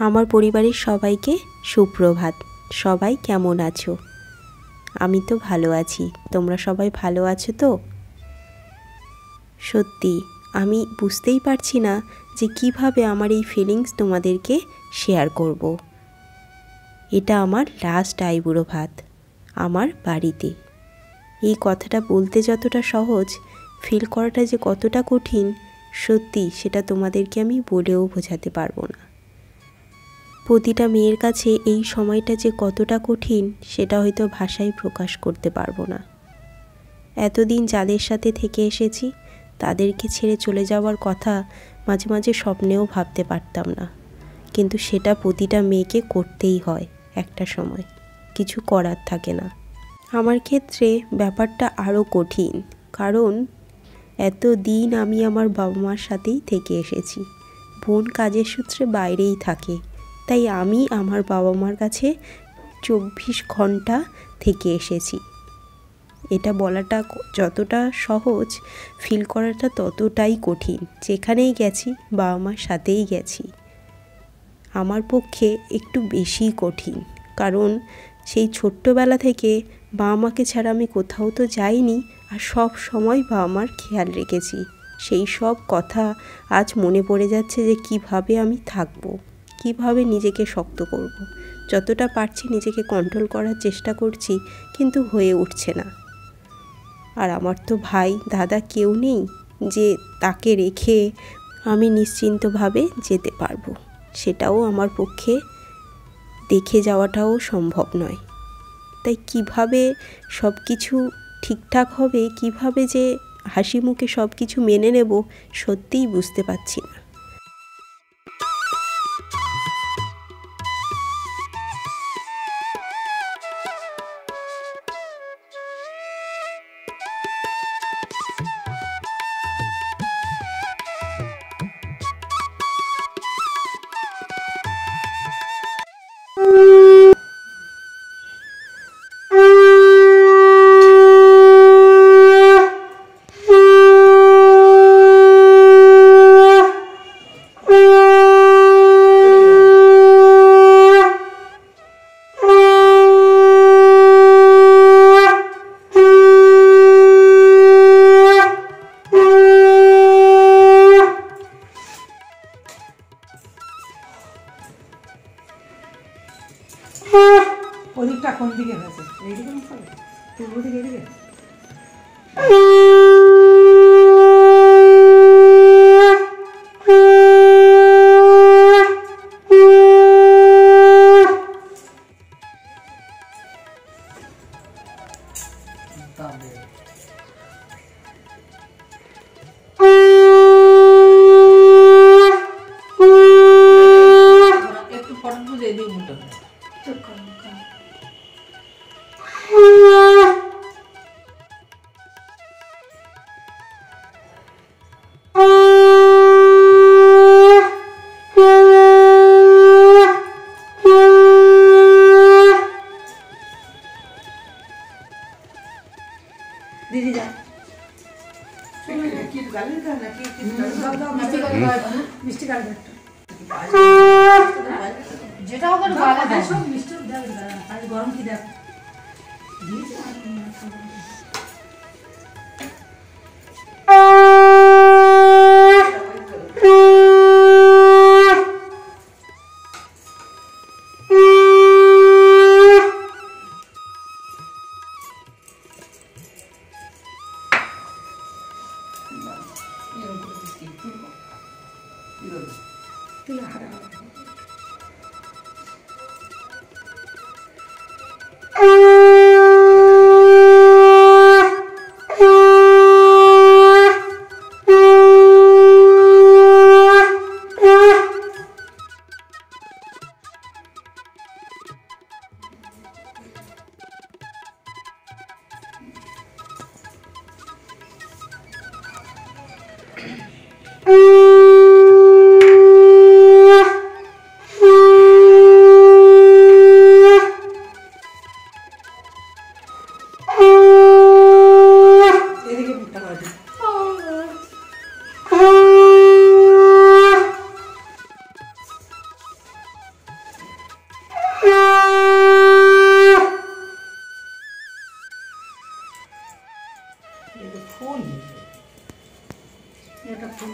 আমার পরিবারের সবাইকে সুপ্রভাত। সবাই কেমন আছো? আমি তো ভালো আছি। তোমরা সবাই ভালো আছো তো? সত্যি আমি বুঝতেই পারছি না যে কিভাবে আমার এই ফিলিংস তোমাদেরকে শেয়ার করব। এটা আমার লাস্ট আইবুড়ো ভাত আমার বাড়িতে। এই কথাটা বলতে যতটা সহজ, ফিল করাটা যে কতটা কঠিন, সত্যি সেটা তোমাদেরকে আমি বলেও বোঝাতে পারবো না। প্রতিটা মেয়ের কাছে এই সময়টা যে কতটা কঠিন সেটা হয়তো ভাষায় প্রকাশ করতে পারবো না। এতদিন যাদের সাথে থেকে এসেছি তাদেরকে ছেড়ে চলে যাওয়ার কথা মাঝে মাঝে স্বপ্নেও ভাবতে পারতাম না, কিন্তু সেটা প্রতিটা মেয়েকে করতেই হয়। একটা সময় কিছু করার থাকে না। আমার ক্ষেত্রে ব্যাপারটা আরও কঠিন, কারণ এতদিন আমি আমার বাবা মার সাথেই থেকে এসেছি। বোন কাজের সূত্রে বাইরেই থাকে, তাই আমি আমার বাবা মার কাছে 24 ঘন্টা থেকে এসেছি। এটা বলাটা যতটা সহজ, ফিল করাটা ততটাই কঠিন। যেখানেই গেছি বাবা মার সাথেই গেছি। আমার পক্ষে একটু বেশি কঠিন, কারণ সেই ছোট্টবেলা থেকে বাবা মাকে ছাড়া আমি কোথাও তো যাইনি, আর সব সময় বাবা মার খেয়াল রেখেছি। সেই সব কথা আজ মনে পড়ে যাচ্ছে যে কিভাবে আমি থাকবো, কিভাবে নিজেকে শক্ত করব। যতটা পারছি নিজেকে কন্ট্রোল করার চেষ্টা করছি, কিন্তু হয়ে উঠছে না। আর আমার তো ভাই দাদা কেউ নেই যে তাকে রেখে আমি নিশ্চিন্তভাবে যেতে পারবো। সেটাও আমার পক্ষে দেখে যাওয়াটাও সম্ভব নয়। তাই কিভাবে সব কিছু ঠিকঠাক হবে, কিভাবে যে হাসি মুখে সব কিছু মেনে নেব, সত্যিই বুঝতে পারছি না। ওদিকটা কোন দিকে গেছে? এইদিকে হবে? পূর্ব দিকে এদিকে? একটু ফটো বুঝে দিই মুটো दीदी जा की गाली करना की मिस्टी गाली যেটা ওখানে গালা দেয় সব মিষ্টি দাও আর গরম কি দাও দিয়েছে আর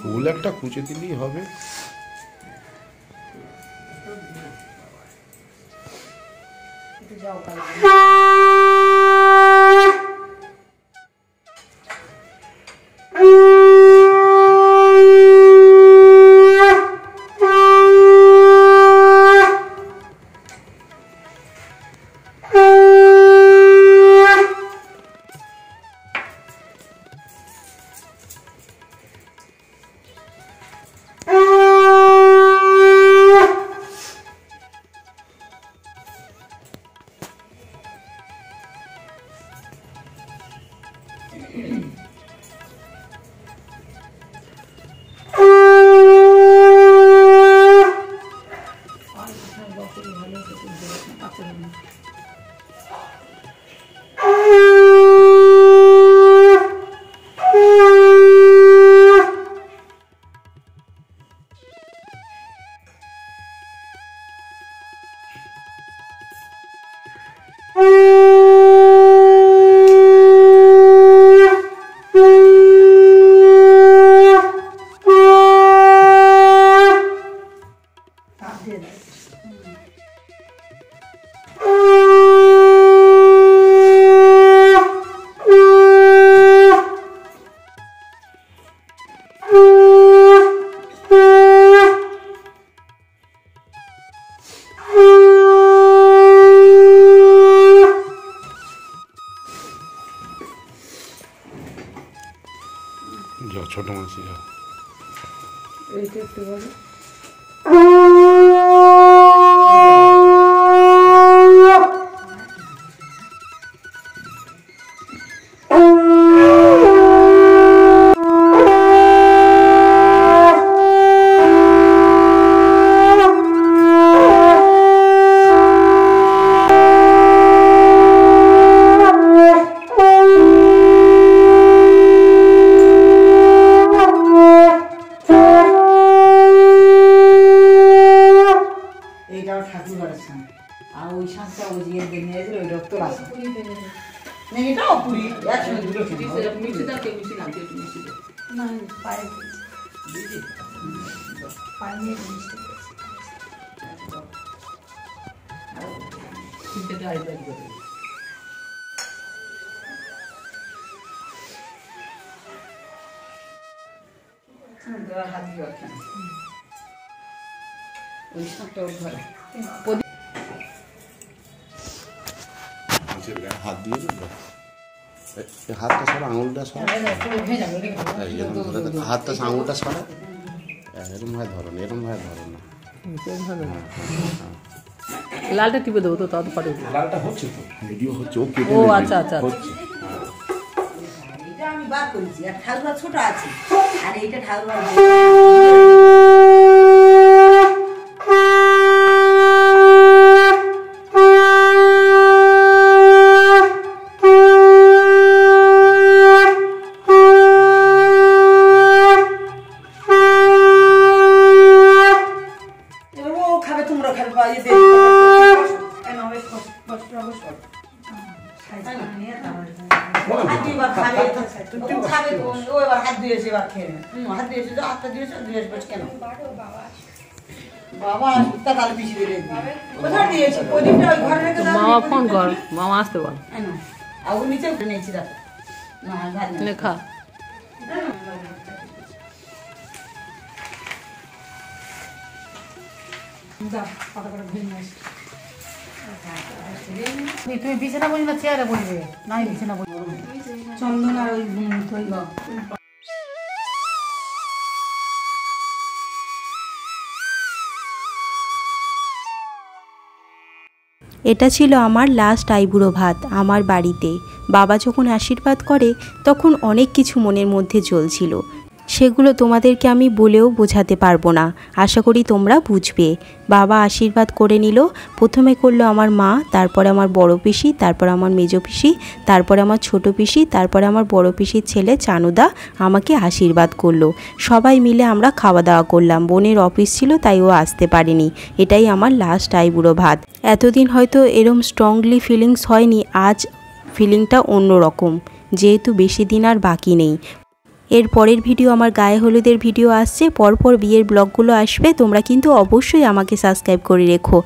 ফুল একটা কুচে দিলেই হবে। যাও ছোট মাসি যাও। এইটা একটু বলো। হাত দিয়ে হাতটা সরা, আঙুলটা সরা, হাতটা আঙুলটা সরা, এরম ভাবে ধরো না, এরম ভাবে ধরো না। লালটা টিপে দেবো তো, তাও তো পারে। লালটা হচ্ছে তো, ভিডিও হচ্ছে। ও কেটে ও আচ্ছা আচ্ছা হচ্ছে। এটা আমি বার করেছি, আর ঠাকুর ছোট আছে, আর এইটা ঠাকুর মামা ফোন কর, মামা আসতে বল। নিচে উঠে নিয়েছি, লেখা তুমি বিছানা বলি না চেয়ারে বলবে, নাই বিছানা বলবে চন্দন আর ওই এটা ছিল আমার লাস্ট আইবুড়ো ভাত আমার বাড়িতে। বাবা যখন আশীর্বাদ করে তখন অনেক কিছু মনের মধ্যে চলছিল, সেগুলো তোমাদেরকে আমি বলেও বোঝাতে পারবো না, আশা করি তোমরা বুঝবে। বাবা আশীর্বাদ করে নিল, প্রথমে করলো আমার মা, তারপরে আমার বড় পিসি, তারপর আমার মেজো পিসি, তারপরে আমার ছোট পিসি, তারপরে আমার বড় পিসির ছেলে চানুদা আমাকে আশীর্বাদ করলো। সবাই মিলে আমরা খাওয়া দাওয়া করলাম। বোনের অফিস ছিল তাই ও আসতে পারেনি। এটাই আমার লাস্ট আইবুড়ো ভাত। এতদিন হয়তো এরম স্ট্রংলি ফিলিংস হয়নি, আজ ফিলিংটা অন্যরকম, যেহেতু বেশি দিন আর বাকি নেই। এর পরের ভিডিও আমার গায়ে হলুদের ভিডিও আসছে, পরপর বিয়ের ব্লগগুলো আসবে, তোমরা কিন্তু অবশ্যই আমাকে সাবস্ক্রাইব করে রেখো।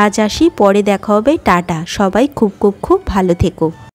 আজ আসি, পরে দেখা হবে, টাটা। সবাই খুব খুব খুব ভালো থেকো।